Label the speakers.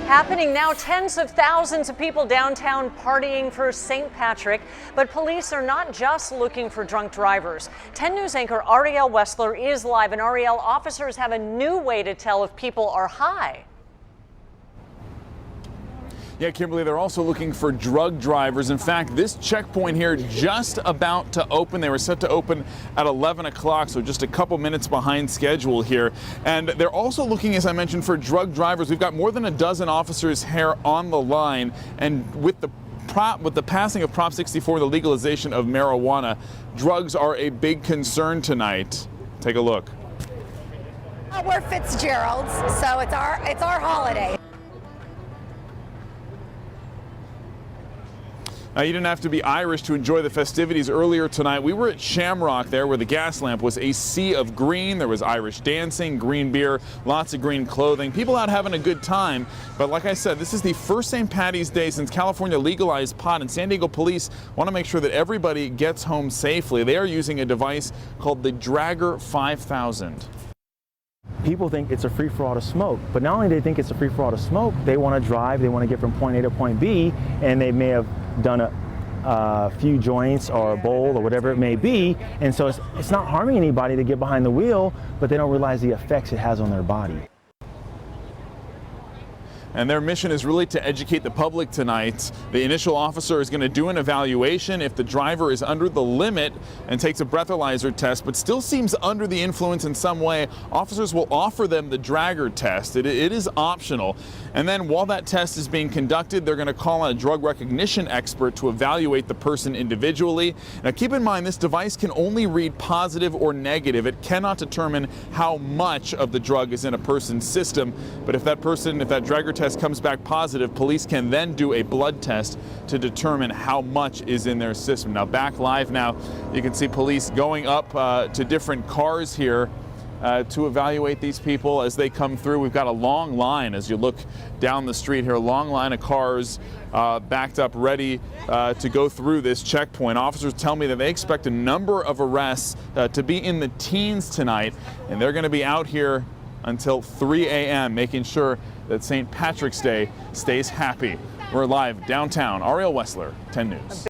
Speaker 1: Happening now, tens of thousands of people downtown partying for St. Patrick, but police are not just looking for drunk drivers. 10 News anchor Ariel Wessler is live, and Ariel, officers have a new way to tell if people are high.
Speaker 2: Yeah, Kimberly, they're also looking for drug drivers. In fact, this checkpoint here just about to open. They were set to open at 11 o'clock, so just a couple minutes behind schedule here. And they're also looking, as I mentioned, for drug drivers. We've got more than a dozen officers here on the line, and with the passing of Prop 64, the legalization of marijuana, drugs are a big concern tonight. Take a look.
Speaker 3: We're Fitzgerald's, so it's our holiday.
Speaker 2: Now, you didn't have to be Irish to enjoy the festivities earlier tonight. We were at Shamrock there, where the Gaslamp was a sea of green. There was Irish dancing, green beer, lots of green clothing. People out having a good time. But like I said, this is the first St. Patty's Day since California legalized pot, and San Diego police want to make sure that everybody gets home safely. They are using a device called the Dragger 5000.
Speaker 4: People think it's a free-for-all to smoke, but not only do they think it's a free-for-all to smoke, they want to drive, they want to get from point A to point B, and they may have done a few joints or a bowl or whatever it may be, and so it's not harming anybody to get behind the wheel, but they don't realize the effects it has on their body.
Speaker 2: And their mission is really to educate the public tonight. The initial officer is going to do an evaluation. If the driver is under the limit and takes a breathalyzer test, but still seems under the influence in some way, officers will offer them the Dragger test. It is optional. And then while that test is being conducted, they're going to call on a drug recognition expert to evaluate the person individually. Now, keep in mind, this device can only read positive or negative. It cannot determine how much of the drug is in a person's system. But if that Dragger test comes back positive, police can then do a blood test to determine how much is in their system. Now, back live now, you can see police going up to different cars here to evaluate these people as they come through. We've got a long line as you look down the street here, a long line of cars backed up ready to go through this checkpoint. Officers tell me that they expect a number of arrests to be in the teens tonight, and they're going to be out here until 3 a.m. making sure that St. Patrick's Day stays happy. We're live downtown. Ariel Wessler, 10 News.